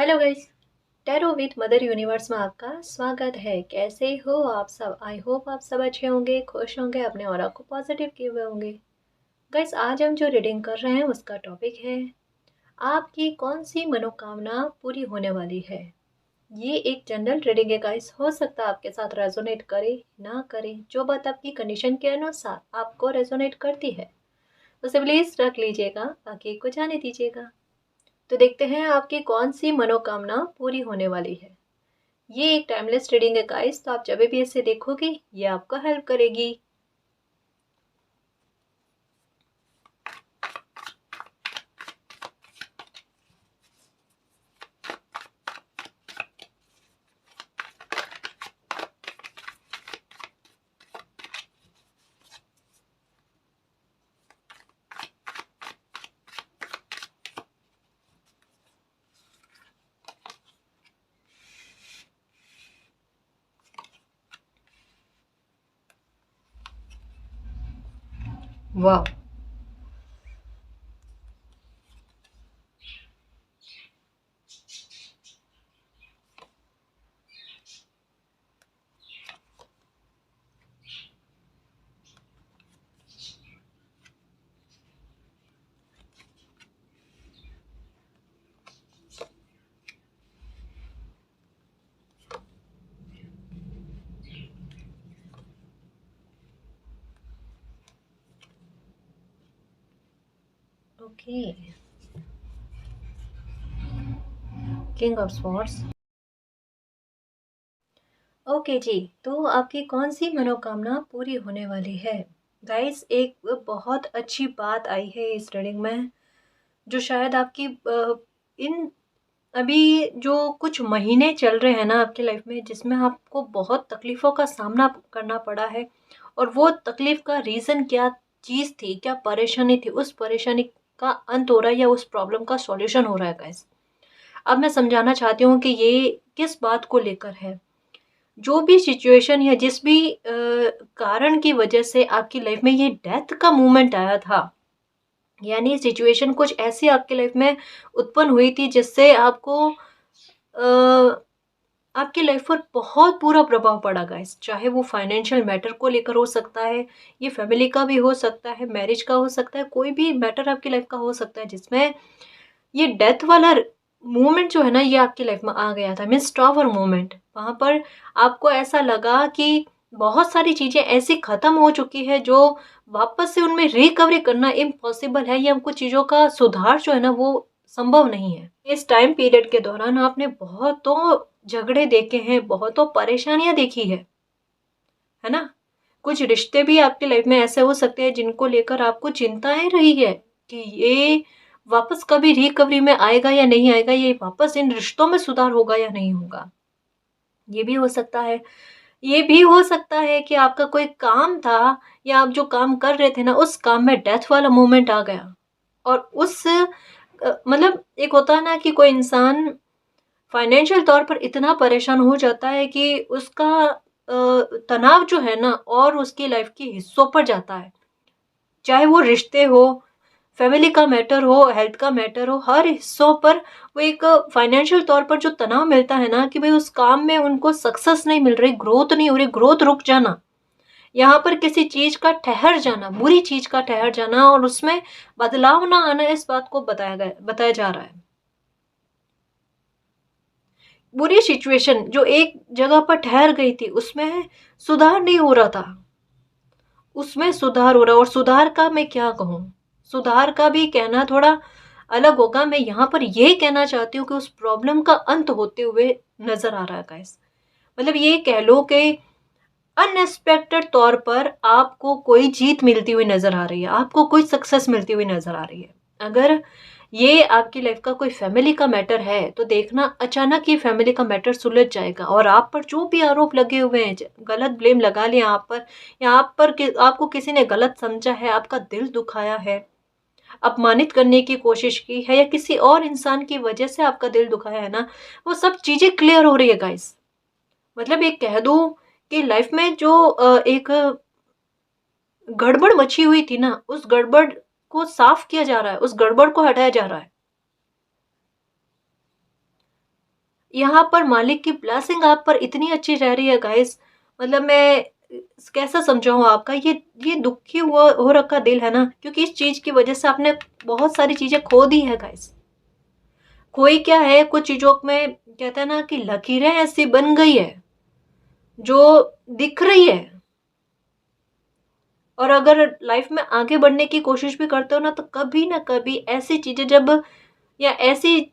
Hello guys. Tarot with mother universe में आपका स्वागत है। कैसे हो आप सब? आई होप आप सब अच्छे होंगे, खुश होंगे, अपने ऑरा को पॉजिटिव किए हुए होंगे। गाइस, आज हम जो रीडिंग कर रहे हैं उसका टॉपिक है आपकी कौन सी मनोकामना पूरी होने वाली है। ये एक जनरल रीडिंग है गाइस, हो सकता है आपके साथ रेजोनेट करे ना करे। जो बात आपकी कंडीशन के अनुसार आपको रेजोनेट करती है उसे प्लीज रख लीजिएगा, बाकी को जाने दीजिएगा। तो देखते हैं आपकी कौन सी मनोकामना पूरी होने वाली है। ये एक टाइमलेस रीडिंग है गाइस, तो आप जब भी इसे देखोगे ये आपको हेल्प करेगी। वाह, okay. King of swords. Okay जी, तो आपकी कौन सी मनोकामना पूरी होने वाली है? गाइस, एक बहुत अच्छी बात आई है इस रीडिंग में, जो शायद आपकी इन अभी जो कुछ महीने चल रहे हैं ना आपकी लाइफ में, जिसमें आपको बहुत तकलीफ़ों का सामना करना पड़ा है, और वो तकलीफ़ का रीज़न क्या चीज़ थी, क्या परेशानी थी, उस परेशानी का अंत हो रहा है या उस प्रॉब्लम का सॉल्यूशन हो रहा है गाइस। अब मैं समझाना चाहती हूँ कि ये किस बात को लेकर है। जो भी सिचुएशन या जिस भी कारण की वजह से आपकी लाइफ में ये डेथ का मोमेंट आया था, यानी सिचुएशन कुछ ऐसी आपकी लाइफ में उत्पन्न हुई थी जिससे आपको आपकी लाइफ पर बहुत बुरा प्रभाव पड़ा गाइस। चाहे वो फाइनेंशियल मैटर को लेकर हो सकता है, ये फैमिली का भी हो सकता है, मैरिज का हो सकता है, कोई भी मैटर आपकी लाइफ का हो सकता है जिसमें ये डेथ वाला मोमेंट जो है ना ये आपकी लाइफ में आ गया था। मीन्स टावर मोमेंट, वहां पर आपको ऐसा लगा कि बहुत सारी चीजें ऐसी खत्म हो चुकी है जो वापस से उनमें रिकवरी करना इम्पॉसिबल है, या कुछ चीजों का सुधार जो है ना वो संभव नहीं है। इस टाइम पीरियड के दौरान आपने बहुतों झगड़े देखे हैं, बहुतों परेशानियां देखी है ना। कुछ रिश्ते भी आपकी लाइफ में ऐसे हो सकते हैं जिनको लेकर आपको चिंताएं रही है कि ये वापस कभी रिकवरी में आएगा या नहीं आएगा, ये वापस इन रिश्तों में सुधार होगा या नहीं होगा। ये भी हो सकता है। ये भी हो सकता है कि आपका कोई काम था, या आप जो काम कर रहे थे ना उस काम में डेथ वाला मोमेंट आ गया, और उस मतलब एक होता है ना कि कोई इंसान फाइनेंशियल तौर पर इतना परेशान हो जाता है कि उसका तनाव जो है ना और उसकी लाइफ के हिस्सों पर जाता है। चाहे वो रिश्ते हो, फैमिली का मैटर हो, हेल्थ का मैटर हो, हर हिस्सों पर वो एक फाइनेंशियल तौर पर जो तनाव मिलता है ना कि भाई उस काम में उनको सक्सेस नहीं मिल रही, ग्रोथ नहीं हो रही, ग्रोथ रुक जाना, यहाँ पर किसी चीज का ठहर जाना, बुरी चीज का ठहर जाना और उसमें बदलाव ना आना, इस बात को बताया जा रहा है। बुरी सिचुएशन जो एक जगह पर ठहर गई थी उसमें सुधार नहीं हो रहा था, उसमें सुधार हो रहा। और सुधार का मैं क्या कहूँ, सुधार का भी कहना थोड़ा अलग होगा। मैं यहाँ पर यह कहना चाहती हूँ कि उस प्रॉब्लम का अंत होते हुए नजर आ रहा है गाइस। मतलब ये कह लो कि अनएक्सपेक्टेड तौर पर आपको कोई जीत मिलती हुई नजर आ रही है, आपको कोई सक्सेस मिलती हुई नजर आ रही है। अगर ये आपकी लाइफ का कोई फैमिली का मैटर है तो देखना अचानक ये फैमिली का मैटर सुलझ जाएगा, और आप पर जो भी आरोप लगे हुए हैं, गलत ब्लेम लगा लिया आप पर, या आप पर आपको किसी ने गलत समझा है, आपका दिल दुखाया है, अपमानित करने की कोशिश की है, या किसी और इंसान की वजह से आपका दिल दुखाया है ना, वो सब चीजें क्लियर हो रही है गाइस। मतलब एक कह दो कि लाइफ में जो एक गड़बड़ मची हुई थी ना, उस गड़बड़ को साफ किया जा रहा है, उस गड़बड़ को हटाया जा रहा है। यहाँ पर मालिक की ब्लेसिंग आप पर इतनी अच्छी रह रही है गाइस, मतलब मैं कैसा समझाऊँ आपका, ये दुखी हुआ हो रखा दिल है ना, क्योंकि इस चीज़ की वज़ह से आपने बहुत सारी चीज़ें खो दी है गाइस। खोई क्या है, कुछ चीज़ों में कहते हैं ना कि लकीरें ऐसी बन गई है, जो दिख रही है, और अगर लाइफ में आगे बढ़ने की कोशिश भी करते हो ना, तो कभी ना कभी ऐसी चीज़ें जब, या ऐसी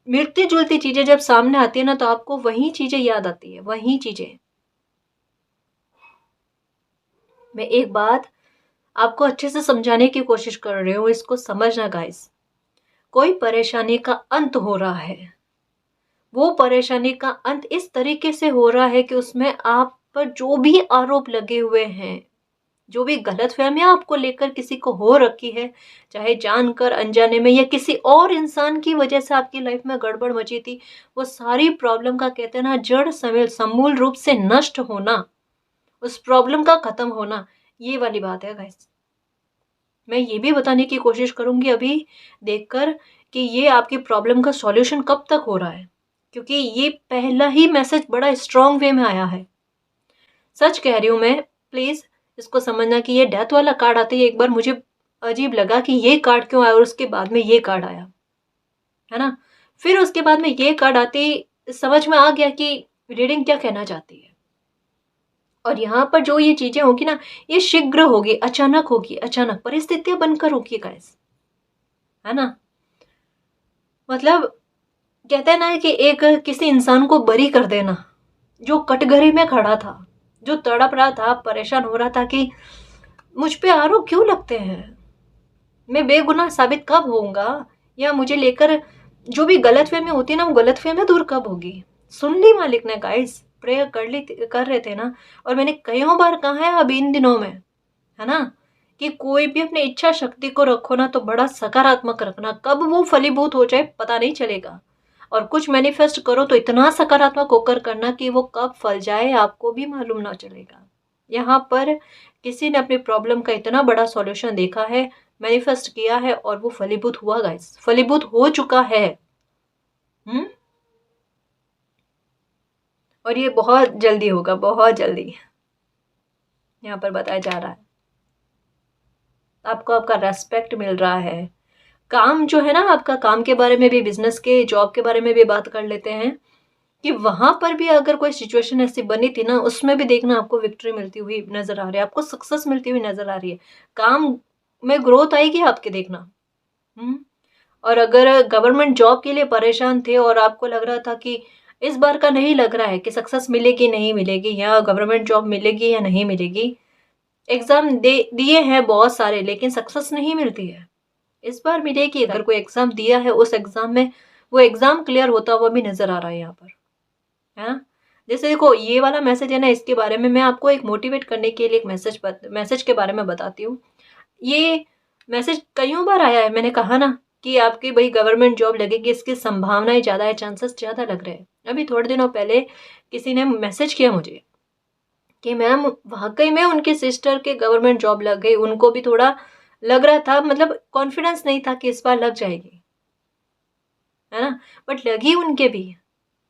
मिलती-जुलती चीज़ें जब सामने आती है ना, तो आपको वही चीज़ें याद आती है, वही चीज़ें। मैं एक बात आपको अच्छे से समझाने की कोशिश कर रही हूँ, इसको समझना गाइस। कोई परेशानी का अंत हो रहा है, वो परेशानी का अंत इस तरीके से हो रहा है कि उसमें आप पर जो भी आरोप लगे हुए हैं, जो भी गलतफ़हमियाँ आपको लेकर किसी को हो रखी है, चाहे जानकर अनजाने में या किसी और इंसान की वजह से आपकी लाइफ में गड़बड़ मची थी, वो सारी प्रॉब्लम का कहते हैं ना जड़ समेत समूल रूप से नष्ट होना, उस प्रॉब्लम का खत्म होना, ये वाली बात है गाइस। मैं ये भी बताने की कोशिश करूँगी अभी देखकर कि ये आपकी प्रॉब्लम का सॉल्यूशन कब तक हो रहा है, क्योंकि ये पहला ही मैसेज बड़ा स्ट्रॉन्ग वे में आया है। सच कह रही हूँ मैं, प्लीज़ इसको समझना कि ये डेथ वाला कार्ड आते ही एक बार मुझे अजीब लगा कि ये कार्ड क्यों आया और उसके बाद में ये कार्ड आया, है ना? फिर उसके बाद में ये कार्ड आते ही समझ में आ गया कि रीडिंग क्या कहना चाहती है। और यहाँ पर जो ये चीज़ें होगी ना, ये शीघ्र होगी, अचानक परिस्थितियाँ बनकर होगी गाइस, है ना? मतलब कहते हैं ना कि एक किसी इंसान को बरी कर देना, जो कटघरे में खड़ा था, जो तड़प रहा था, परेशान हो रहा था कि मुझ पे आरोप क्यों लगते हैं? मैं बेगुनाह साबित कब होऊँगा? या मुझे लेकर जो भी गलतफ़हमी होती है ना, वो गलतफ़हमी दूर कब होगी? सुन ली मालिक ने गाइस, प्रेयर कर रहे थे ना, और मैंने कइयों बार कहा है अभी इन दिनों में, है ना? कि कोई भी अपनी इच्छा शक्ति को रखो ना, तो बड़ा सकारात्मक रखना, कब वो फलीभूत हो जाए पता नहीं चलेगा। और कुछ मैनिफेस्ट करो तो इतना सकारात्मक होकर करना कि वो कब फल जाए आपको भी मालूम ना चलेगा। यहाँ पर किसी ने अपनी प्रॉब्लम का इतना बड़ा सॉल्यूशन देखा है, मैनिफेस्ट किया है और वो फलीभूत हुआ गाइस, फलीभूत हो चुका है। हुँ? और ये बहुत जल्दी होगा, बहुत जल्दी। यहाँ पर बताया जा रहा है। आपको आपका रिस्पेक्ट मिल रहा है। काम जो है ना, आपका काम के बारे में भी, बिज़नेस के, जॉब के बारे में भी बात कर लेते हैं कि वहाँ पर भी अगर कोई सिचुएशन ऐसी बनी थी ना, उसमें भी देखना आपको विक्ट्री मिलती हुई नज़र आ रही है, आपको सक्सेस मिलती हुई नज़र आ रही है। काम में ग्रोथ आएगी आपके देखना। हुँ? और अगर गवर्नमेंट जॉब के लिए परेशान थे और आपको लग रहा था कि इस बार का नहीं लग रहा है कि सक्सेस मिलेगी, नहीं मिलेगी, या गवर्नमेंट जॉब मिलेगी या नहीं मिलेगी। एग्ज़ाम दे दिए हैं बहुत सारे, लेकिन सक्सेस नहीं मिलती है। इस बार मिलेगी, अगर कोई एग्ज़ाम दिया है, उस एग्ज़ाम में वो एग्ज़ाम क्लियर होता हुआ भी नज़र आ रहा है यहाँ पर, है ना? जैसे देखो ये वाला मैसेज है ना, इसके बारे में मैं आपको एक मोटिवेट करने के लिए एक मैसेज के बारे में बताती हूँ। ये मैसेज कइयों बार आया है, मैंने कहा ना कि आपकी भई गवर्नमेंट जॉब लगेगी, इसकी संभावनाएँ ज़्यादा है, चांसेस ज़्यादा लग रहे हैं। अभी थोड़े दिनों पहले किसी ने मैसेज किया मुझे कि मैम वाक़ई में उनकी सिस्टर के गवर्नमेंट जॉब लग गई, उनको भी थोड़ा लग रहा था, मतलब कॉन्फिडेंस नहीं था कि इस बार लग जाएगी, है ना? बट लगी उनके भी,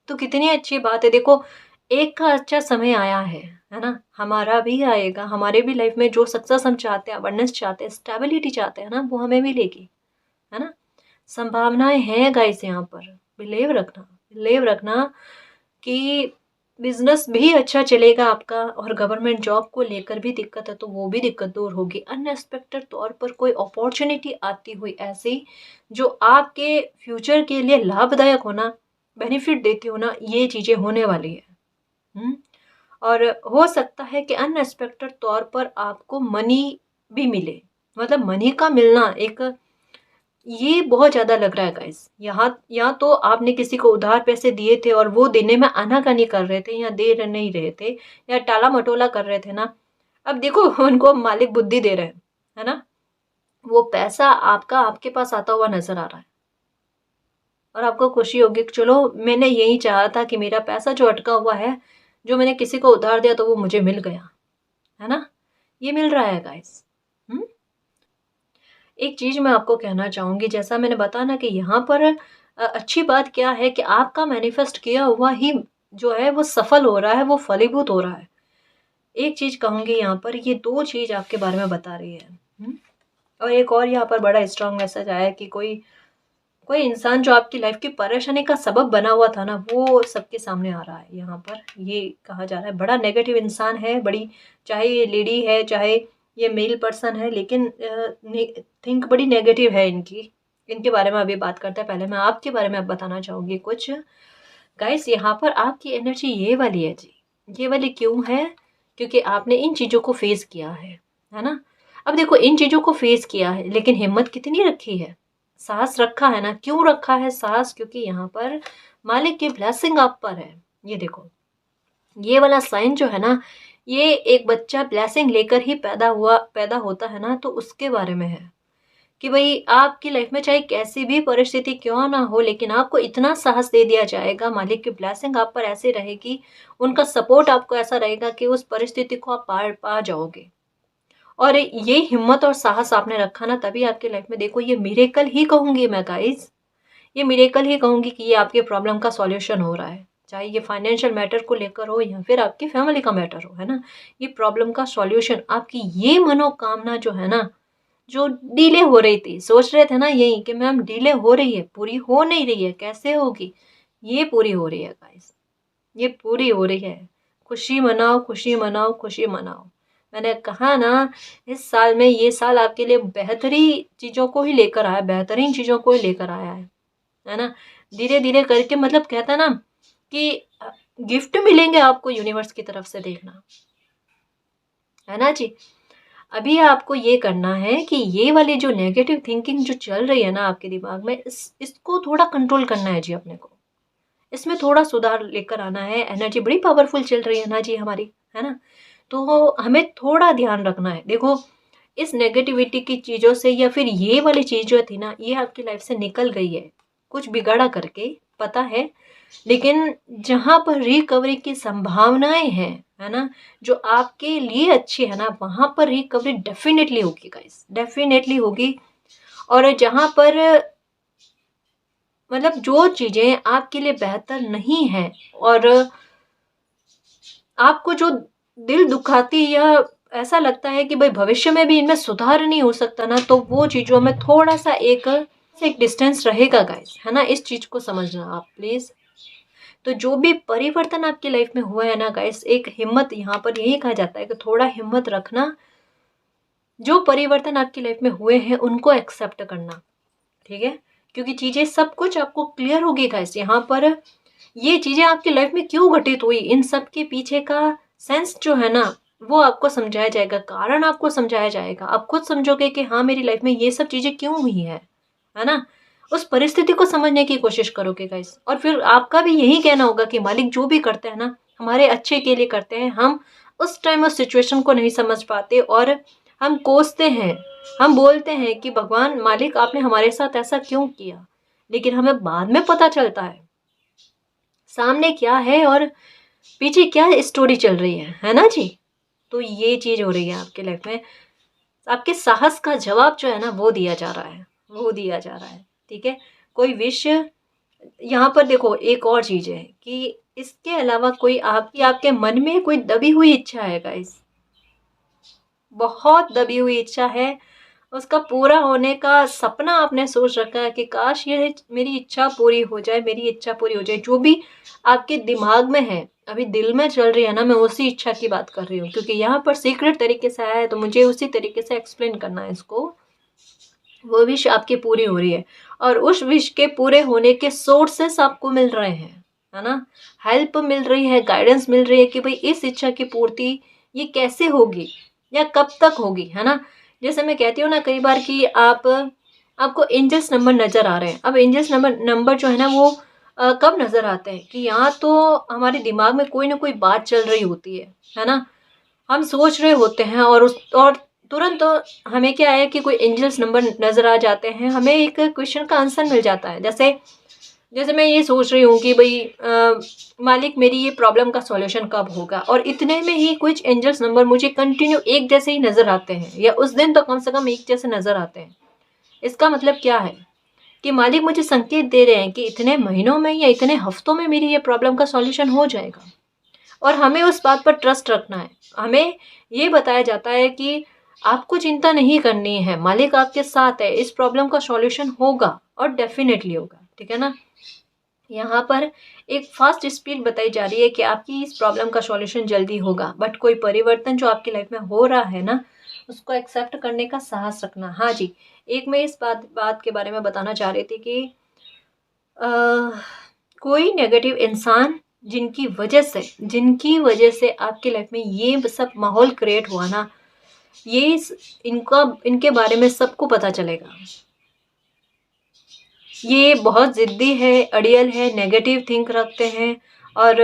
तो कितनी अच्छी बात है। देखो, एक का अच्छा समय आया है ना? हमारा भी आएगा, हमारे भी लाइफ में जो सक्सेस हम चाहते हैं, अबंडेंस चाहते हैं, स्टेबिलिटी चाहते हैं ना, वो हमें मिलेगी, है ना? संभावनाएँ हैं गाइस यहाँ पर, बिलीव रखना कि बिज़नेस भी अच्छा चलेगा आपका, और गवर्नमेंट जॉब को लेकर भी दिक्कत है, तो वो भी दिक्कत दूर होगी। अनएक्सपेक्टेड तौर पर कोई अपॉर्च्युनिटी आती हुई ऐसी, जो आपके फ्यूचर के लिए लाभदायक हो ना, बेनिफिट देती हो ना, ये चीज़ें होने वाली है। हुँ? और हो सकता है कि अनएक्सपेक्टेड तौर पर आपको मनी भी मिले। मतलब मनी का मिलना एक, ये बहुत ज़्यादा लग रहा है गाइस। यहाँ या तो आपने किसी को उधार पैसे दिए थे और वो देने में आनाकानी कर रहे थे, या नहीं रहे थे, या टाला-मटोला कर रहे थे ना, अब देखो उनको मालिक बुद्धि दे रहे हैं, है ना? वो पैसा आपका आपके पास आता हुआ नज़र आ रहा है, और आपको खुशी होगी कि चलो मैंने यही चाहा था कि मेरा पैसा जो अटका हुआ है, जो मैंने किसी को उधार दिया तो वो मुझे मिल गया, है ना? ये मिल रहा है गाइस। एक चीज़ मैं आपको कहना चाहूँगी, जैसा मैंने बताया ना कि यहाँ पर अच्छी बात क्या है कि आपका मैनिफेस्ट किया हुआ ही जो है वो सफल हो रहा है, वो फलीभूत हो रहा है। एक चीज़ कहूँगी यहाँ पर, ये 2 चीज़ आपके बारे में बता रही है। और एक और यहाँ पर बड़ा स्ट्रॉन्ग मैसेज आया है कि कोई कोई इंसान जो आपकी लाइफ की परेशानी का सबब बना हुआ था ना, वो सबके सामने आ रहा है। यहाँ पर ये कहा जा रहा है, बड़ा नेगेटिव इंसान है, बड़ी, चाहे ये लेडी है, चाहे ये मेल पर्सन है, लेकिन थिंक बड़ी नेगेटिव है इनकी। इनके बारे में अभी बात करते हैं। पहले मैं आपके बारे में अब बताना चाहूँगी कुछ। गाइस, यहाँ पर आपकी एनर्जी ये वाली है जी। ये वाली क्यों है? क्योंकि आपने इन चीज़ों को फेस किया है ना? अब देखो, इन चीज़ों को फेस किया है, लेकिन हिम्मत कितनी रखी है, साहस रखा है ना। क्यों रखा है साहस? क्योंकि यहाँ पर मालिक की ब्लेसिंग आप पर है। ये देखो, ये वाला साइन जो है ना, ये एक बच्चा ब्लेसिंग लेकर ही पैदा होता है ना, तो उसके बारे में है कि भाई आपकी लाइफ में चाहे कैसी भी परिस्थिति क्यों ना हो, लेकिन आपको इतना साहस दे दिया जाएगा, मालिक की ब्लेसिंग आप पर ऐसे रहेगी, उनका सपोर्ट आपको ऐसा रहेगा कि उस परिस्थिति को आप पार पा जाओगे। और ये हिम्मत और साहस आपने रखा ना, तभी आपकी लाइफ में देखो ये मिरेकल ही कहूंगी मैं गाइस, ये मिरेकल ही कहूंगी कि ये आपके प्रॉब्लम का सॉल्यूशन हो रहा है। चाहे ये फाइनेंशियल मैटर को लेकर हो या फिर आपकी फैमिली का मैटर हो, है ना, ये प्रॉब्लम का सॉल्यूशन, आपकी ये मनोकामना जो है ना, जो डिले हो रही थी, सोच रहे थे ना यही कि मैम डिले हो रही है, पूरी हो नहीं रही है, कैसे होगी, ये पूरी हो रही है गाइस, ये पूरी हो रही है। खुशी मनाओ, खुशी मनाओ, खुशी मनाओ। मैंने कहा ना, इस साल में, ये साल आपके लिए बेहतरीन चीज़ों को ही लेकर आया, बेहतरीन चीज़ों को ही लेकर आया है ना। धीरे धीरे करके, मतलब कहता ना कि गिफ्ट मिलेंगे आपको यूनिवर्स की तरफ से, देखना है ना जी। अभी आपको ये करना है कि ये वाली जो नेगेटिव थिंकिंग जो चल रही है ना आपके दिमाग में, इसको थोड़ा कंट्रोल करना है जी अपने को, इसमें थोड़ा सुधार लेकर आना है। एनर्जी बड़ी पावरफुल चल रही है ना जी हमारी, है ना, तो हमें थोड़ा ध्यान रखना है। देखो, इस नेगेटिविटी की चीज़ों से, या फिर ये वाली चीज़ जो थी ना, ये आपकी लाइफ से निकल गई है, कुछ बिगाड़ा करके, पता है। लेकिन जहाँ पर रिकवरी की संभावनाएं हैं, है ना, जो आपके लिए अच्छी है ना, वहाँ पर रिकवरी डेफिनेटली होगी गाइस, डेफिनेटली होगी। और जहाँ पर, मतलब जो चीज़ें आपके लिए बेहतर नहीं है, और आपको जो दिल दुखाती, या ऐसा लगता है कि भाई भविष्य में भी इनमें सुधार नहीं हो सकता ना, तो वो चीज़ों में थोड़ा सा एक डिस्टेंस रहेगा गाइस, है ना। इस चीज़ को समझना आप प्लीज़। तो जो भी परिवर्तन आपकी लाइफ में हुआ है ना गाइस, एक हिम्मत, यहाँ पर यही कहा जाता है कि थोड़ा हिम्मत रखना। जो परिवर्तन आपकी लाइफ में हुए हैं उनको एक्सेप्ट करना, ठीक है, क्योंकि चीज़ें सब कुछ आपको क्लियर होगी गाइस। यहाँ पर ये चीज़ें आपकी लाइफ में क्यों घटित हुई, इन सब के पीछे का सेंस जो है ना, वो आपको समझाया जाएगा, कारण आपको समझाया जाएगा। आप खुद समझोगे कि हाँ, मेरी लाइफ में ये सब चीज़ें क्यों हुई है ना। उस परिस्थिति को समझने की कोशिश करोगे गाइस, और फिर आपका भी यही कहना होगा कि मालिक जो भी करते हैं ना, हमारे अच्छे के लिए करते हैं। हम उस टाइम उस सिचुएशन को नहीं समझ पाते, और हम कोसते हैं, हम बोलते हैं कि भगवान, मालिक, आपने हमारे साथ ऐसा क्यों किया, लेकिन हमें बाद में पता चलता है सामने क्या है और पीछे क्या स्टोरी चल रही है ना जी। तो ये चीज़ हो रही है आपके लाइफ में, आपके साहस का जवाब जो है ना, वो दिया जा रहा है, वो दिया जा रहा है, ठीक है। कोई विश, यहाँ पर देखो एक और चीज़ है कि इसके अलावा कोई आपके मन में कोई दबी हुई इच्छा है गाइस, बहुत दबी हुई इच्छा है, उसका पूरा होने का सपना आपने सोच रखा है कि काश ये मेरी इच्छा पूरी हो जाए, मेरी इच्छा पूरी हो जाए। जो भी आपके दिमाग में है, अभी दिल में चल रही है ना, मैं उसी इच्छा की बात कर रही हूँ, क्योंकि यहाँ पर सीक्रेट तरीके से आया है, तो मुझे उसी तरीके से एक्सप्लेन करना है इसको। वो विश आपकी पूरी हो रही है, और उस विश के पूरे होने के सोर्सेस आपको मिल रहे हैं, है ना, हेल्प मिल रही है, गाइडेंस मिल रही है कि भाई इस इच्छा की पूर्ति ये कैसे होगी या कब तक होगी, है ना। जैसे मैं कहती हूँ ना कई बार कि आपको एंजल्स नंबर नज़र आ रहे हैं। अब एंजल्स नंबर जो है ना, वो कब नज़र आते हैं कि यहाँ तो हमारे दिमाग में कोई ना कोई बात चल रही होती है ना, हम सोच रहे होते हैं, और तुरंत हमें क्या है कि कोई एंजल्स नंबर नज़र आ जाते हैं, हमें एक क्वेश्चन का आंसर मिल जाता है। जैसे जैसे मैं ये सोच रही हूँ कि भाई मालिक, मेरी ये प्रॉब्लम का सॉल्यूशन कब होगा, और इतने में ही कुछ एंजल्स नंबर मुझे कंटिन्यू एक जैसे ही नज़र आते हैं, या उस दिन तो कम से कम एक जैसे नज़र आते हैं। इसका मतलब क्या है कि मालिक मुझे संकेत दे रहे हैं कि इतने महीनों में या इतने हफ्तों में मेरी ये प्रॉब्लम का सॉल्यूशन हो जाएगा। और हमें उस बात पर ट्रस्ट रखना है। हमें ये बताया जाता है कि आपको चिंता नहीं करनी है, मालिक आपके साथ है, इस प्रॉब्लम का सॉल्यूशन होगा और डेफिनेटली होगा, ठीक है ना। यहाँ पर एक फास्ट स्पीड बताई जा रही है कि आपकी इस प्रॉब्लम का सॉल्यूशन जल्दी होगा, बट कोई परिवर्तन जो आपकी लाइफ में हो रहा है ना, उसको एक्सेप्ट करने का साहस रखना। हाँ जी, एक मैं इस बात के बारे में बताना चाह रही थी कि कोई नेगेटिव इंसान जिनकी वजह से आपकी लाइफ में ये सब माहौल क्रिएट हुआ ना, ये इनके बारे में सबको पता चलेगा। ये बहुत ज़िद्दी है, अड़ियल है, नेगेटिव थिंक रखते हैं और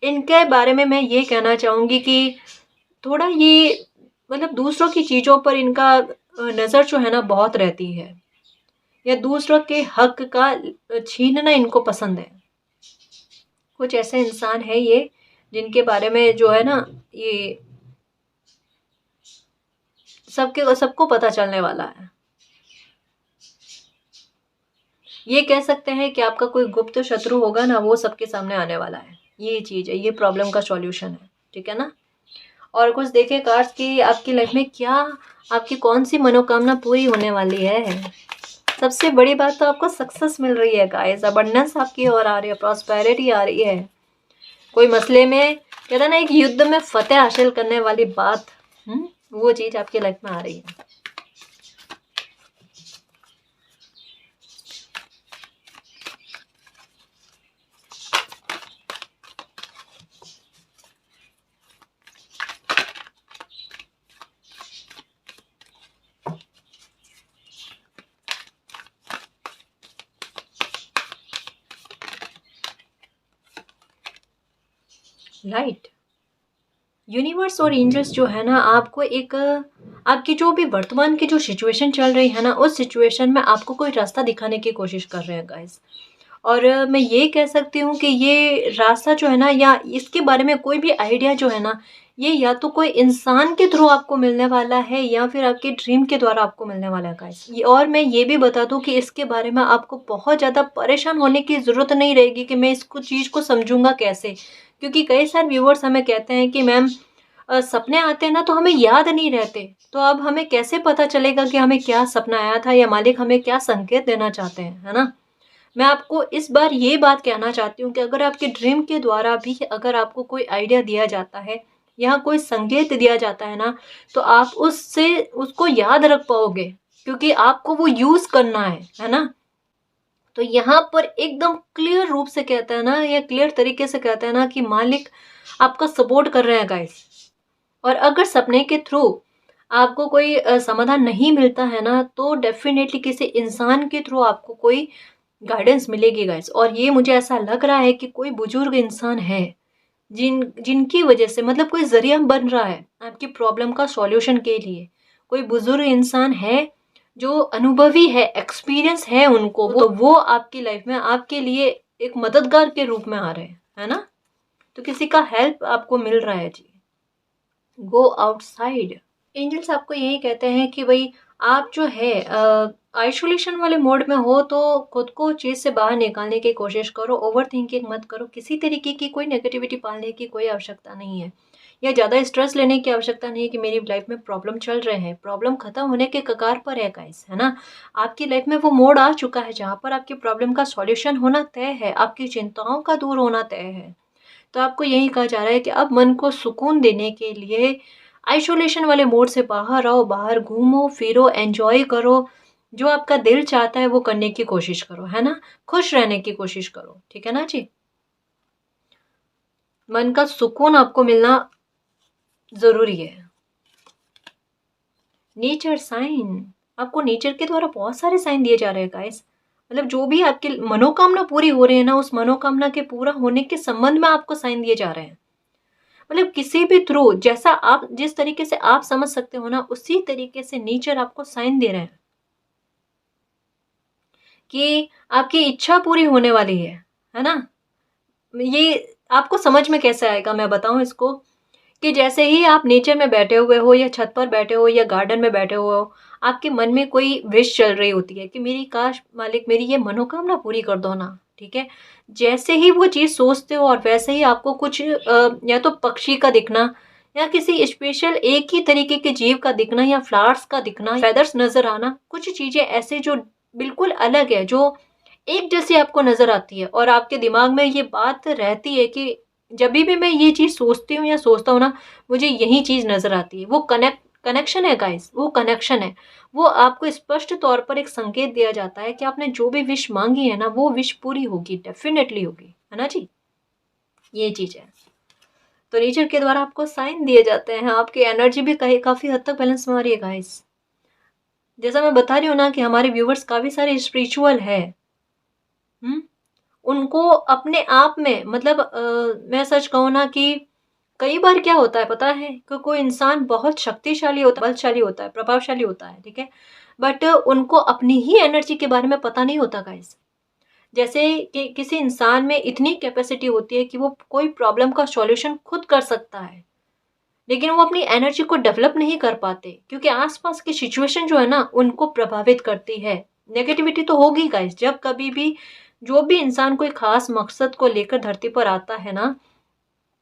इनके बारे में मैं ये कहना चाहूँगी कि थोड़ा ये मतलब दूसरों की चीज़ों पर इनका नज़र जो है ना बहुत रहती है, या दूसरों के हक का छीनना इनको पसंद है। कुछ ऐसे इंसान है ये जिनके बारे में जो है ना, ये सबको पता चलने वाला है। ये कह सकते हैं कि आपका कोई गुप्त शत्रु होगा ना, वो सबके सामने आने वाला है। ये चीज़ है, ये प्रॉब्लम का सॉल्यूशन है, ठीक है ना। और कुछ देखे कार्ड्स की आपकी लाइफ में क्या, आपकी कौन सी मनोकामना पूरी होने वाली है। सबसे बड़ी बात तो आपको सक्सेस मिल रही है गाइस, अबंडेंस आपकी ओर आ रही है, प्रॉस्पेरिटी आ रही है। कोई मसले में कहता ना, एक युद्ध में फतेह हासिल करने वाली बात, वो चीज़ आपकी लाइफ में आ रही है। लाइट, यूनिवर्स और एंजल्स जो है ना, आपको एक आपकी जो भी वर्तमान की जो सिचुएशन चल रही है ना, उस सिचुएशन में आपको कोई रास्ता दिखाने की कोशिश कर रहे हैं गाइस। और मैं ये कह सकती हूँ कि ये रास्ता जो है ना, या इसके बारे में कोई भी आइडिया जो है ना, ये या तो कोई इंसान के थ्रू आपको मिलने वाला है या फिर आपके ड्रीम के द्वारा आपको मिलने वाला है गाइस। और मैं ये भी बता दूँ कि इसके बारे में आपको बहुत ज़्यादा परेशान होने की ज़रूरत नहीं रहेगी कि मैं इसको चीज़ को समझूंगा कैसे। क्योंकि कई सारे व्यूवर्स हमें कहते हैं कि मैम सपने आते हैं ना तो हमें याद नहीं रहते, तो अब हमें कैसे पता चलेगा कि हमें क्या सपना आया था या मालिक हमें क्या संकेत देना चाहते हैं, है ना। मैं आपको इस बार ये बात कहना चाहती हूँ कि अगर आपके ड्रीम के द्वारा भी अगर आपको कोई आइडिया दिया जाता है या कोई संकेत दिया जाता है ना, तो आप उससे उसको याद रख पाओगे, क्योंकि आपको वो यूज़ करना है ना। तो यहाँ पर एकदम क्लियर रूप से कहता है ना, या क्लियर तरीके से कहता है ना कि मालिक आपका सपोर्ट कर रहे हैं गाइस। और अगर सपने के थ्रू आपको कोई समाधान नहीं मिलता है ना, तो डेफिनेटली किसी इंसान के थ्रू आपको कोई गाइडेंस मिलेगी गाइस। और ये मुझे ऐसा लग रहा है कि कोई बुजुर्ग इंसान है जिनकी वजह से मतलब कोई जरिया बन रहा है आपकी प्रॉब्लम का सॉल्यूशन के लिए। कोई बुजुर्ग इंसान है जो अनुभवी है, एक्सपीरियंस है उनको, तो वो आपकी लाइफ में आपके लिए एक मददगार के रूप में आ रहे हैं, है ना। तो किसी का हेल्प आपको मिल रहा है जी। गो आउटसाइड, एंजल्स आपको यही कहते हैं कि भाई आप जो है आइसोलेशन वाले मोड में हो तो खुद को चीज़ से बाहर निकालने की कोशिश करो, ओवर थिंकिंग मत करो, किसी तरीके की कोई नेगेटिविटी पालने की कोई आवश्यकता नहीं है, या ज़्यादा स्ट्रेस लेने की आवश्यकता नहीं है कि मेरी लाइफ में प्रॉब्लम चल रहे हैं। प्रॉब्लम खत्म होने के कगार पर है गाइस, है ना। आपकी लाइफ में वो मोड आ चुका है जहाँ पर आपकी प्रॉब्लम का सॉल्यूशन होना तय है, आपकी चिंताओं का दूर होना तय है। तो आपको यही कहा जा रहा है कि अब मन को सुकून देने के लिए आइसोलेशन वाले मोड से बाहर आओ, बाहर घूमो फिरो, एंजॉय करो, जो आपका दिल चाहता है वो करने की कोशिश करो, है ना। खुश रहने की कोशिश करो, ठीक है ना जी। मन का सुकून आपको मिलना जरूरी है। नेचर साइन, आपको नेचर के द्वारा बहुत सारे साइन दिए जा रहे हैं गाइस। मतलब जो भी आपकी मनोकामना पूरी हो रही है ना, उस मनोकामना के पूरा होने के संबंध में आपको साइन दिए जा रहे हैं। मतलब किसी भी थ्रू जैसा आप जिस तरीके से आप समझ सकते हो ना, उसी तरीके से नेचर आपको साइन दे रहे हैं कि आपकी इच्छा पूरी होने वाली है ना। ये आपको समझ में कैसे आएगा, मैं बताऊं इसको कि जैसे ही आप नेचर में बैठे हुए हो या छत पर बैठे हो या गार्डन में बैठे हुए हो, आपके मन में कोई विश चल रही होती है कि मेरी काश मालिक मेरी ये मनोकामना पूरी कर दो ना, ठीक है? जैसे ही वो चीज़ सोचते हो और वैसे ही आपको कुछ या तो पक्षी का दिखना या किसी स्पेशल एक ही तरीके के जीव का दिखना या फ्लावर्स का दिखना, फेदर्स नज़र आना, कुछ चीज़ें ऐसे जो बिल्कुल अलग है, जो एक जैसी आपको नज़र आती है और आपके दिमाग में ये बात रहती है कि जभी भी मैं ये चीज़ सोचती हूँ या सोचता हूँ ना, मुझे यही चीज़ नज़र आती है। वो कनेक्शन है गाइस, वो कनेक्शन है। वो आपको स्पष्ट तौर पर एक संकेत दिया जाता है कि आपने जो भी विश माँगी है ना, वो विश पूरी होगी, डेफ़िनेटली होगी। है ना जी? ये चीज़ है। तो नेचर के द्वारा आपको साइन दिए जाते हैं, आपकी एनर्जी भी कहीं काफ़ी हद तक बैलेंस में आ रही है गाइस। जैसा मैं बता रही हूँ ना कि हमारे व्यूअर्स काफ़ी सारे स्पिरिचुअल है। हुँ? उनको अपने आप में मतलब मैं सच कहूँ ना कि कई बार क्या होता है पता है? कि कोई इंसान बहुत शक्तिशाली होता है, बलशाली होता है, प्रभावशाली होता है, ठीक है? बट उनको अपनी ही एनर्जी के बारे में पता नहीं होता गाइस। जैसे कि किसी इंसान में इतनी कैपेसिटी होती है कि वो कोई प्रॉब्लम का सॉल्यूशन खुद कर सकता है, लेकिन वो अपनी एनर्जी को डेवलप नहीं कर पाते क्योंकि आस-पास की सिचुएशन जो है ना, उनको प्रभावित करती है। नेगेटिविटी तो होगी गाइस, जब कभी भी जो भी इंसान कोई ख़ास मकसद को लेकर धरती पर आता है ना,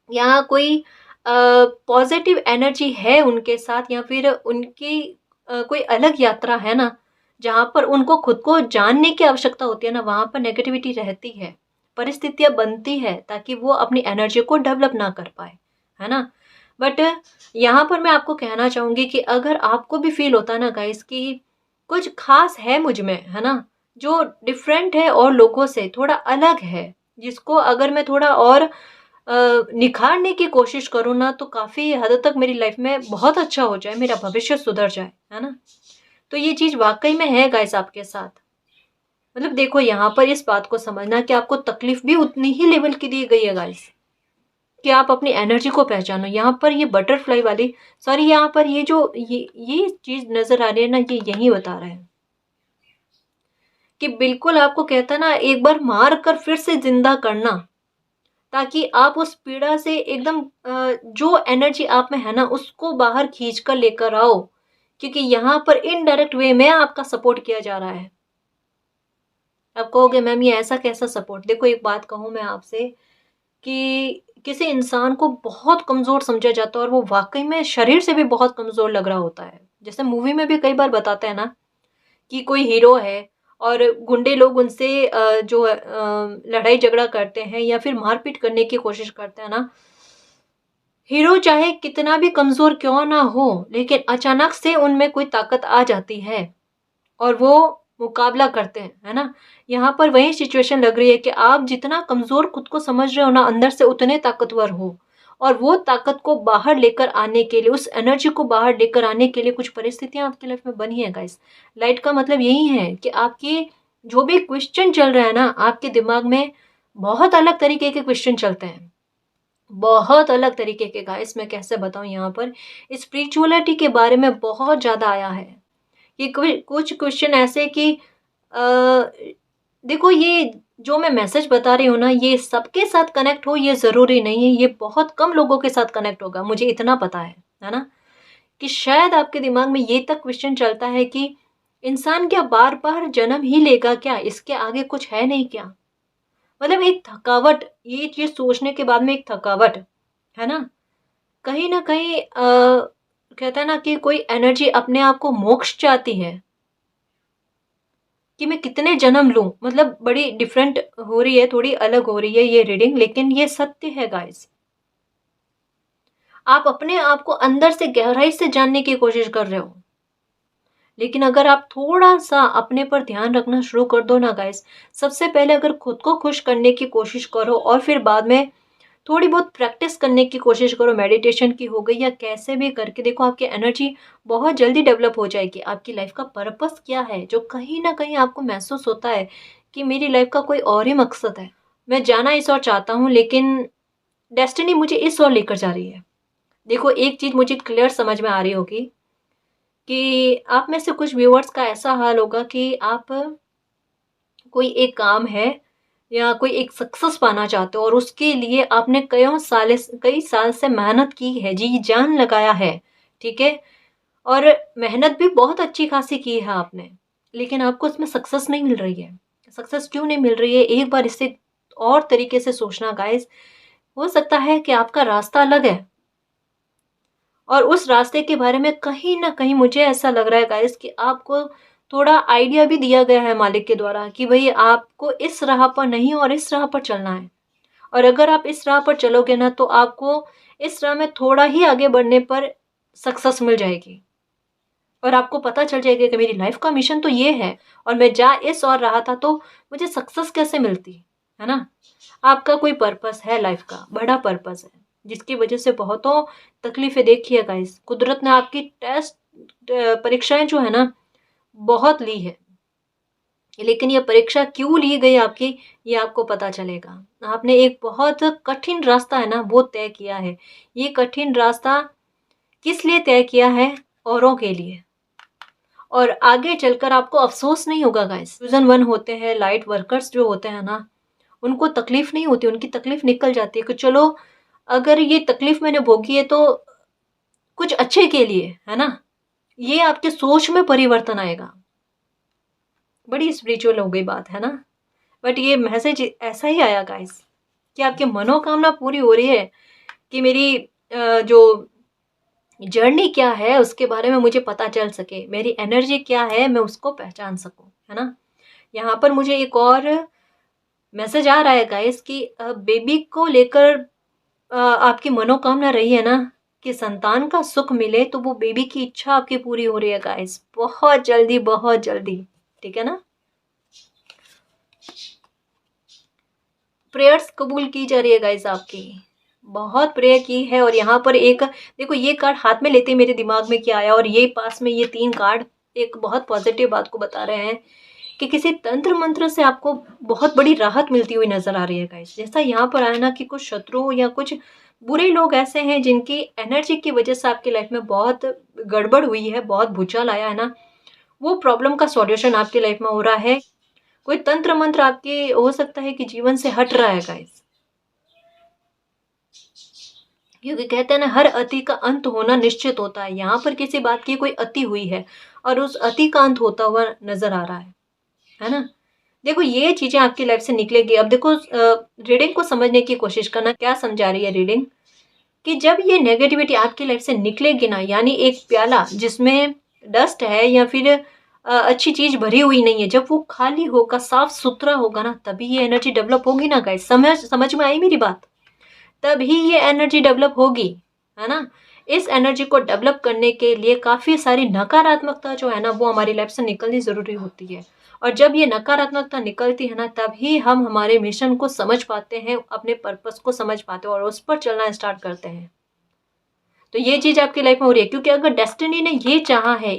या कोई पॉज़िटिव एनर्जी है उनके साथ या फिर उनकी कोई अलग यात्रा है ना, जहाँ पर उनको खुद को जानने की आवश्यकता होती है ना, वहाँ पर नेगेटिविटी रहती है। परिस्थितियाँ बनती है ताकि वो अपनी एनर्जी को डेवलप ना कर पाए, है ना? बट यहाँ पर मैं आपको कहना चाहूँगी कि अगर आपको भी फ़ील होता है ना गाइस कि कुछ ख़ास है मुझ में, है ना? जो डिफ़रेंट है और लोगों से, थोड़ा अलग है, जिसको अगर मैं थोड़ा और निखारने की कोशिश करूँ ना तो काफ़ी हद तक मेरी लाइफ में बहुत अच्छा हो जाए, मेरा भविष्य सुधर जाए, है ना? तो ये चीज़ वाक़ई में है गाइस आपके साथ। मतलब देखो यहाँ पर इस बात को समझना कि आपको तकलीफ़ भी उतनी ही लेवल की दी गई है गाइस, कि आप अपनी एनर्जी को पहचानो। यहाँ पर ये बटरफ्लाई वाली सॉरी यहाँ पर ये जो ये चीज़ नज़र आ रही है ना, ये यही बता रहा है कि बिल्कुल आपको कहता है ना एक बार मार कर फिर से ज़िंदा करना। ताकि आप उस पीड़ा से एकदम जो एनर्जी आप में है ना उसको बाहर खींच कर लेकर आओ, क्योंकि यहाँ पर इनडायरेक्ट वे में आपका सपोर्ट किया जा रहा है। आप कहोगे मैम ये ऐसा कैसा सपोर्ट? देखो एक बात कहूँ मैं आपसे कि किसी इंसान को बहुत कमज़ोर समझा जाता है और वो वाक़ई में शरीर से भी बहुत कमज़ोर लग रहा होता है। जैसे मूवी में भी कई बार बताते हैं ना कि कोई हीरो है और गुंडे लोग उनसे जो लड़ाई झगड़ा करते हैं या फिर मारपीट करने की कोशिश करते हैं ना, हीरो चाहे कितना भी कमज़ोर क्यों ना हो, लेकिन अचानक से उनमें कोई ताकत आ जाती है और वो मुकाबला करते हैं, है ना? यहाँ पर वही सिचुएशन लग रही है कि आप जितना कमज़ोर खुद को समझ रहे हो ना, अंदर से उतने ताकतवर हो और वो ताकत को बाहर लेकर आने के लिए, उस एनर्जी को बाहर लेकर आने के लिए कुछ परिस्थितियाँ आपकी लाइफ़ में बनी हैं गाइस। लाइट का मतलब यही है कि आपके जो भी क्वेश्चन चल रहा है ना, आपके दिमाग में बहुत अलग तरीके के क्वेश्चन चलते हैं। बहुत अलग तरीके के गाइस मैं कैसे बताऊँ यहाँ पर स्पिरिचुअलिटी के बारे में बहुत ज़्यादा आया है। कि कोई कुछ क्वेश्चन ऐसे कि अ, देखो ये जो मैं मैसेज बता रही हूँ ना ये सबके साथ कनेक्ट हो ये ज़रूरी नहीं है, ये बहुत कम लोगों के साथ कनेक्ट होगा, मुझे इतना पता है ना? कि शायद आपके दिमाग में ये तक क्वेश्चन चलता है कि इंसान क्या बार-बार जन्म ही लेगा क्या? इसके आगे कुछ है नहीं क्या? मतलब एक थकावट, ये चीज़ सोचने के बाद में एक थकावट, है ना? कहीं न कहीं कहते हैं ना कि कोई एनर्जी अपने आप को मोक्ष चाहती है कि मैं कितने जन्म लूँ। मतलब बड़ी डिफरेंट हो रही है, थोड़ी अलग हो रही है ये रीडिंग लेकिन ये सत्य है गाइस। आप अपने आप को अंदर से गहराई से जानने की कोशिश कर रहे हो। लेकिन अगर आप थोड़ा-सा अपने पर ध्यान रखना शुरू कर दो ना गाइस, सबसे पहले अगर खुद को खुश करने की कोशिश करो और फिर बाद में थोड़ी बहुत प्रैक्टिस करने की कोशिश करो, मेडिटेशन की हो गई या कैसे भी करके देखो आपकी एनर्जी बहुत जल्दी डेवलप हो जाएगी। आपकी लाइफ का पर्पस क्या है? जो कहीं न कहीं आपको महसूस होता है कि मेरी लाइफ का कोई और ही मकसद है। मैं जाना इस ओर चाहता हूँ लेकिन डेस्टिनी मुझे इस ओर लेकर जा रही है। देखो एक चीज़ मुझे क्लियर समझ में आ रही होगी कि आप में से कुछ व्यूअर्स का ऐसा हाल होगा कि आप कोई एक काम है या कोई एक सक्सेस पाना चाहते हो और उसके लिए आपने कई साल से मेहनत की है, जी जान लगाया है, ठीक है? और मेहनत भी बहुत अच्छी खासी की है आपने, लेकिन आपको उसमें सक्सेस नहीं मिल रही है। सक्सेस क्यों नहीं मिल रही है? एक बार इसे और तरीके से सोचना गाइस। हो सकता है कि आपका रास्ता अलग है और उस रास्ते के बारे में कहीं न कहीं मुझे ऐसा लग रहा है गाइस कि आपको थोड़ा आइडिया भी दिया गया है मालिक के द्वारा कि भई आपको इस राह पर नहीं और इस राह पर चलना है। और अगर आप इस राह पर चलोगे ना तो आपको इस राह में थोड़ा ही आगे बढ़ने पर सक्सेस मिल जाएगी। और आपको पता चल जाएगा कि मेरी लाइफ का मिशन तो ये है और मैं जा इस और रहा था तो मुझे सक्सेस कैसे मिलती, है ना? आपका कोई पर्पस है लाइफ का, बड़ा पर्पस है, जिसकी वजह से बहुतों तकलीफें देखी है गाइस। कुदरत ने आपकी परीक्षाएं जो है ना बहुत ली है, लेकिन ये परीक्षा क्यों ली गई आपकी, ये आपको पता चलेगा। आपने एक बहुत कठिन रास्ता है ना वो तय किया है। ये कठिन रास्ता किस लिए तय किया है? औरों के लिए। और आगे चलकर आपको अफ़सोस नहीं होगा गाइस। सीज़न 1 होते हैं, लाइट वर्कर्स जो होते हैं ना, उनको तकलीफ़ नहीं होती, उनकी तकलीफ़ निकल जाती है कि चलो अगर ये तकलीफ़ मैंने भोगी है तो कुछ अच्छे के लिए, है ना? ये आपके सोच में परिवर्तन आएगा। बड़ी स्पिरिचुअल हो गई बात, है ना? बट ये मैसेज ऐसा ही आया गाइस कि आपकी मनोकामना पूरी हो रही है कि मेरी जो जर्नी क्या है उसके बारे में मुझे पता चल सके, मेरी एनर्जी क्या है मैं उसको पहचान सकूँ, है ना? यहाँ पर मुझे एक और मैसेज आ रहा है गाइस कि बेबी को लेकर आपकी मनोकामना रही है ना कि संतान का सुख मिले, तो वो बेबी की इच्छा आपकी पूरी हो रही है गाइस, बहुत जल्दी, ठीक है ना? प्रेयर्स कबूल की जा रही है गाइस आपकी, बहुत प्रेयर की है। और यहाँ पर एक देखो, ये कार्ड हाथ में लेते ही मेरे दिमाग में क्या आया, और ये पास में ये 3 कार्ड एक बहुत पॉजिटिव बात को बता रहे हैं कि किसी तंत्र मंत्र से आपको बहुत बड़ी राहत मिलती हुई नजर आ रही है गाइस। जैसा यहाँ पर आया ना कि कुछ शत्रु या कुछ बुरे लोग ऐसे हैं जिनकी एनर्जी की वजह से आपकी लाइफ में बहुत गड़बड़ हुई है, बहुत भूचाल आया है ना, वो प्रॉब्लम का सॉल्यूशन आपकी लाइफ में हो रहा है। कोई तंत्र मंत्र आपके हो सकता है कि जीवन से हट रहा है गाइस, क्योंकि कहते हैं ना हर अति का अंत होना निश्चित होता है। यहाँ पर किसी बात की कोई अति हुई है और उस अति का अंत होता हुआ नजर आ रहा है ना? देखो ये चीजें आपकी लाइफ से निकलेगी। अब देखो रीडिंग को समझने की कोशिश करना, क्या समझा रही है रीडिंग कि जब ये नेगेटिविटी आपकी लाइफ से निकलेगी ना, यानी एक प्याला जिसमें डस्ट है या फिर अच्छी चीज भरी हुई नहीं है, जब वो खाली होगा, साफ सुथरा होगा ना, तभी ये एनर्जी डेवलप होगी ना गाइस। समझ में आई मेरी बात? तभी ये एनर्जी डेवलप होगी, है ना? इस एनर्जी को डेवलप करने के लिए काफ़ी सारी नकारात्मकता जो है ना वो हमारी लाइफ से निकलनी ज़रूरी होती है। और जब ये नकारात्मकता निकलती है ना तभी हम हमारे मिशन को समझ पाते हैं, अपने पर्पस को समझ पाते हैं और उस पर चलना स्टार्ट करते हैं। तो ये चीज़ आपकी लाइफ में हो रही है, क्योंकि अगर डेस्टिनी ने ये चाहा है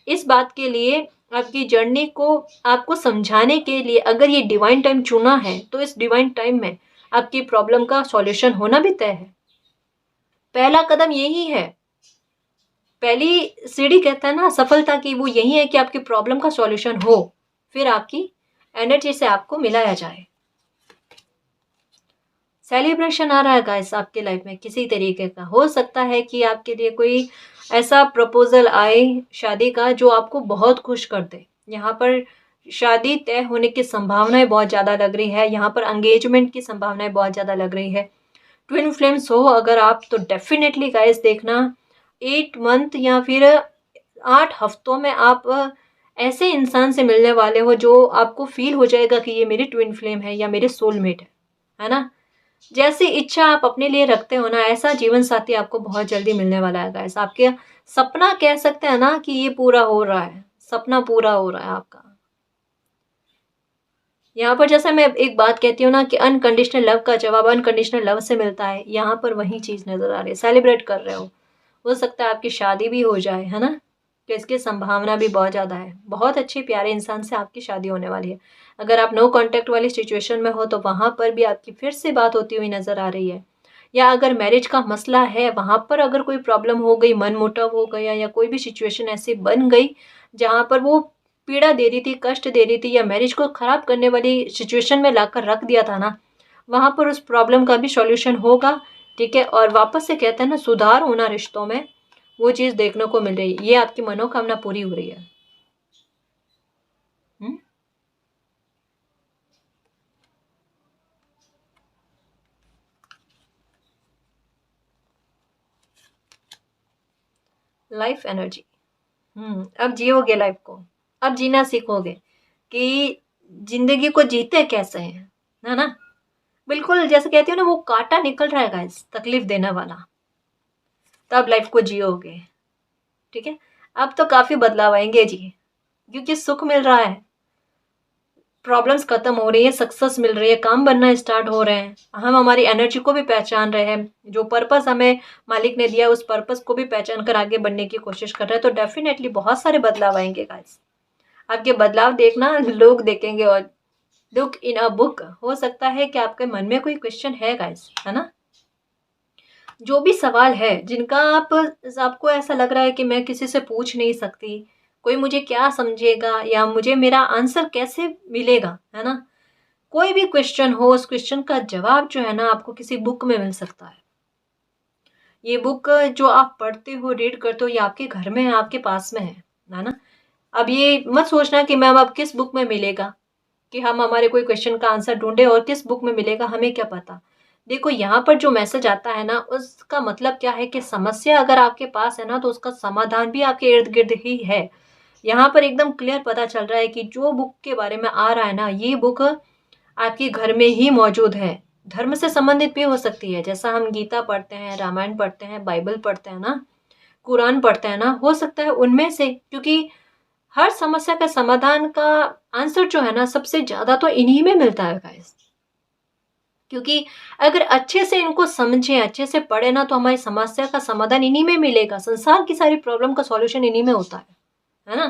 इस बात के लिए, आपकी जर्नी को आपको समझाने के लिए, अगर ये डिवाइन टाइम चुना है तो इस डिवाइन टाइम में आपकी प्रॉब्लम का सॉल्यूशन होना भी तय है। पहला कदम यही है, पहली सीढ़ी कहता है ना सफलता की, वो यही है कि आपकी प्रॉब्लम का सॉल्यूशन हो, फिर आपकी एनर्जी से आपको मिलाया जाए। सेलिब्रेशन आ रहा है गाइस आपके लाइफ में किसी तरीके का। हो सकता है कि आपके लिए कोई ऐसा प्रपोजल आए शादी का जो आपको बहुत खुश कर दे। यहाँ पर शादी तय होने की संभावनाएं बहुत ज़्यादा लग रही है, यहाँ पर एंगेजमेंट की संभावनाएं बहुत ज़्यादा लग रही है। ट्विन फ्लेम्स हो अगर आप, तो डेफिनेटली गाइस देखना 8 मंथ या फिर 8 हफ्तों में आप ऐसे इंसान से मिलने वाले हो जो आपको फील हो जाएगा कि ये मेरी ट्विन फ्लेम है या मेरे सोलमेट है ना? जैसी इच्छा आप अपने लिए रखते हो ना, ऐसा जीवन साथी आपको बहुत जल्दी मिलने वाला है गाइस। आपके सपना कह सकते हैं ना कि ये पूरा हो रहा है, सपना पूरा हो रहा है आपका। यहाँ पर जैसा मैं एक बात कहती हूँ ना कि अनकंडीशनल लव का जवाब अनकंडीशनल लव से मिलता है, यहाँ पर वही चीज़ नज़र आ रही है। सेलिब्रेट कर रहे हो सकता है आपकी शादी भी हो जाए, है ना? तो इसकी संभावना भी बहुत ज़्यादा है। बहुत अच्छे प्यारे इंसान से आपकी शादी होने वाली है। अगर आप नो कॉन्टैक्ट वाली सिचुएशन में हो तो वहाँ पर भी आपकी फिर से बात होती हुई नज़र आ रही है। या अगर मैरिज का मसला है, वहाँ पर अगर कोई प्रॉब्लम हो गई, मनमुटाव हो गया या कोई भी सिचुएशन ऐसी बन गई जहाँ पर वो पीड़ा दे रही थी, कष्ट दे रही थी या मैरिज को ख़राब करने वाली सिचुएशन में लाकर रख दिया था ना, वहाँ पर उस प्रॉब्लम का भी सॉल्यूशन होगा, ठीक है। और वापस से कहते हैं ना, सुधार होना रिश्तों में, वो चीज़ देखने को मिल रही है। ये आपकी मनोकामना पूरी हो रही है। लाइफ एनर्जी, अब जियोगे लाइफ को, अब जीना सीखोगे कि जिंदगी को जीते कैसे हैं, है ना। बिल्कुल जैसे कहती हो ना, वो कांटा निकल रहा है गाइस, तकलीफ देने वाला, तब लाइफ को जियोगे, ठीक है। अब तो काफी बदलाव आएंगे जी, क्योंकि सुख मिल रहा है, प्रॉब्लम्स खत्म हो रही है, सक्सेस मिल रही है, काम बनना स्टार्ट हो रहे हैं, हम हमारी एनर्जी को भी पहचान रहे हैं, जो पर्पस हमें मालिक ने दिया उस पर्पस को भी पहचान कर आगे बढ़ने की कोशिश कर रहे हैं। तो डेफिनेटली बहुत सारे बदलाव आएंगे गाइस, आपके बदलाव देखना लोग देखेंगे। और लुक इन अ बुक, हो सकता है कि आपके मन में कोई क्वेश्चन है गाइस, है ना, जो भी सवाल है जिनका आपको ऐसा लग रहा है कि मैं किसी से पूछ नहीं सकती, कोई मुझे क्या समझेगा या मुझे मेरा आंसर कैसे मिलेगा, है ना, कोई भी क्वेश्चन हो, उस क्वेश्चन का जवाब जो है ना आपको किसी बुक में मिल सकता है। ये बुक जो आप पढ़ते हो, रीड करते हो, ये आपके घर में है, आपके पास में है ना। अब ये मत सोचना कि मैम अब किस बुक में मिलेगा, कि हम हमारे कोई क्वेश्चन का आंसर ढूंढे और किस बुक में मिलेगा हमें क्या पता। देखो यहाँ पर जो मैसेज आता है ना, उसका मतलब क्या है कि समस्या अगर आपके पास है ना, तो उसका समाधान भी आपके इर्द गिर्द ही है। यहाँ पर एकदम क्लियर पता चल रहा है कि जो बुक के बारे में आ रहा है ना, ये बुक आपके घर में ही मौजूद है। धर्म से संबंधित भी हो सकती है, जैसा हम गीता पढ़ते हैं, रामायण पढ़ते हैं, बाइबल पढ़ते हैं ना, कुरान पढ़ते हैं ना, हो सकता है उनमें से, क्योंकि हर समस्या का समाधान का आंसर जो है ना, सबसे ज्यादा तो इन्हीं में मिलता है गाइस। क्योंकि अगर अच्छे से इनको समझे, अच्छे से पढ़े ना, तो हमारी समस्या का समाधान इन्हीं में मिलेगा। संसार की सारी प्रॉब्लम का सॉल्यूशन इन्हीं में होता है ना।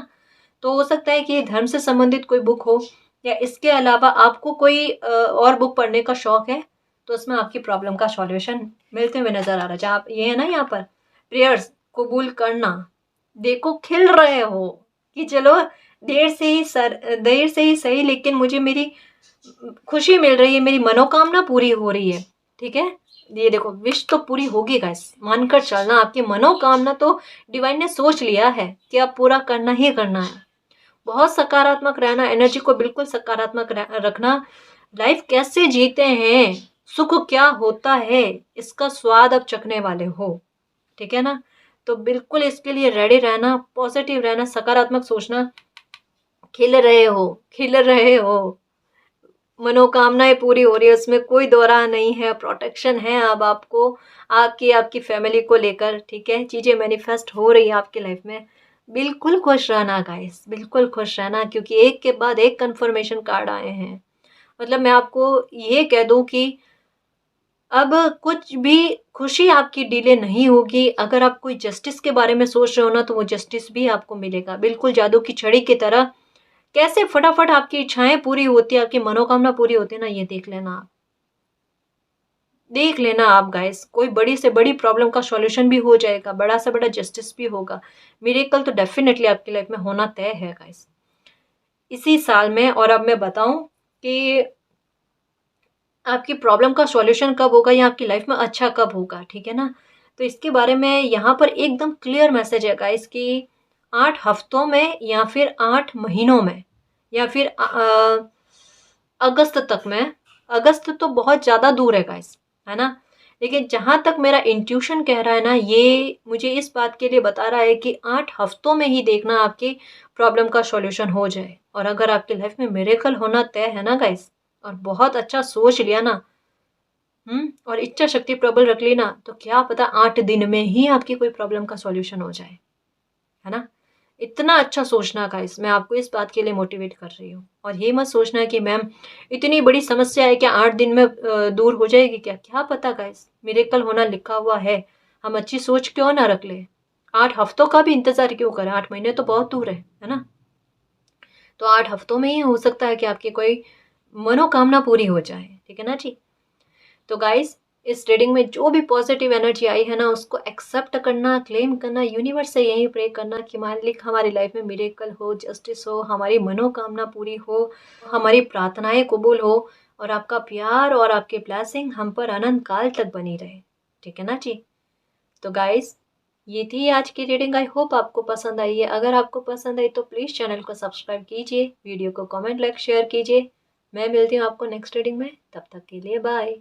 तो हो सकता है कि धर्म से संबंधित कोई बुक हो, या इसके अलावा आपको कोई और बुक पढ़ने का शौक है, तो उसमें आपकी प्रॉब्लम का सॉल्यूशन मिलते हुए नजर आ रहा है। जहाँ ये है ना, यहाँ पर प्रेयर्स कबूल करना, देखो खिल रहे हो कि चलो देर से ही सही, लेकिन मुझे मेरी खुशी मिल रही है, मेरी मनोकामना पूरी हो रही है, ठीक है। ये देखो, विश तो पूरी होगी गाइस, मानकर चलना, आपकी मनोकामना तो डिवाइन ने सोच लिया है कि अब पूरा करना ही करना है। बहुत सकारात्मक रहना, एनर्जी को बिल्कुल सकारात्मक रखना। लाइफ कैसे जीते हैं, सुख क्या होता है, इसका स्वाद अब चखने वाले हो, ठीक है ना। तो बिल्कुल इसके लिए रेडी रहना, पॉजिटिव रहना, सकारात्मक सोचना। खिल रहे हो, खिल रहे हो, मनोकामनाएं पूरी हो रही है, उसमें कोई दो राह नहीं है। प्रोटेक्शन है अब आपको, आपकी फैमिली को लेकर, ठीक है। चीजें मैनिफेस्ट हो रही है आपकी लाइफ में। बिल्कुल खुश रहना गाइस, बिल्कुल खुश रहना, क्योंकि एक के बाद एक कंफर्मेशन कार्ड आए हैं। मतलब मैं आपको ये कह दूं कि अब कुछ भी खुशी आपकी डिले नहीं होगी। अगर आप कोई जस्टिस के बारे में सोच रहे हो ना, तो वो जस्टिस भी आपको मिलेगा, बिल्कुल जादू की छड़ी की तरह। कैसे फटाफट आपकी इच्छाएं पूरी होती है, आपकी मनोकामना पूरी होती है ना, ये देख लेना आप, देख लेना आप गाइस। कोई बड़ी से बड़ी प्रॉब्लम का सॉल्यूशन भी हो जाएगा, बड़ा से बड़ा जस्टिस भी होगा। मिरेकल तो डेफिनेटली आपकी लाइफ में होना तय है गाइस, इसी साल में। और अब मैं बताऊं कि आपकी प्रॉब्लम का सॉल्यूशन कब होगा या आपकी लाइफ में अच्छा कब होगा, ठीक है ना। तो इसके बारे में यहाँ पर एकदम क्लियर मैसेज है गाइस कि 8 हफ्तों में, या फिर 8 महीनों में, या फिर अगस्त तक में। अगस्त तो बहुत ज़्यादा दूर है गाइस, है ना। लेकिन जहाँ तक मेरा इंट्यूशन कह रहा है ना, ये मुझे इस बात के लिए बता रहा है कि 8 हफ्तों में ही देखना आपकी प्रॉब्लम का सॉल्यूशन हो जाए। और अगर आपकी लाइफ में मिरेकल होना तय है ना गाइस, और बहुत अच्छा सोच लिया ना, और इच्छा शक्ति प्रबल रख ली ना, तो क्या पता 8 दिन में ही आपकी कोई प्रॉब्लम का सॉल्यूशन हो जाए, है ना। इतना अच्छा सोचना गाइस, मैं आपको इस बात के लिए मोटिवेट कर रही हूँ। और ये मत सोचना कि मैम इतनी बड़ी समस्या है, क्या 8 दिन में दूर हो जाएगी, क्या क्या पता गाइस, मिरेकल होना लिखा हुआ है। हम अच्छी सोच क्यों ना रख ले, 8 हफ्तों का भी इंतजार क्यों करें, 8 महीने तो बहुत दूर है ना। तो 8 हफ्तों में ही हो सकता है कि आपकी कोई मनोकामना पूरी हो जाए, ठीक है ना जी। तो गाइस, इस रीडिंग में जो भी पॉजिटिव एनर्जी आई है ना, उसको एक्सेप्ट करना, क्लेम करना, यूनिवर्स से यही प्रे करना कि मालिक हमारी लाइफ में मिरेकल हो, जस्टिस हो, हमारी मनोकामना पूरी हो, हमारी प्रार्थनाएं कबूल हो और आपका प्यार और आपकी ब्लेसिंग हम पर अनंत काल तक बनी रहे। ठीक है ना जी। तो गाइस, ये थी आज की रीडिंग। आई होप आपको पसंद आई है। अगर आपको पसंद आई तो प्लीज़ चैनल को सब्सक्राइब कीजिए, वीडियो को कमेंट, लाइक, शेयर कीजिए। मैं मिलती हूँ आपको नेक्स्ट रीडिंग में। तब तक के लिए बाय।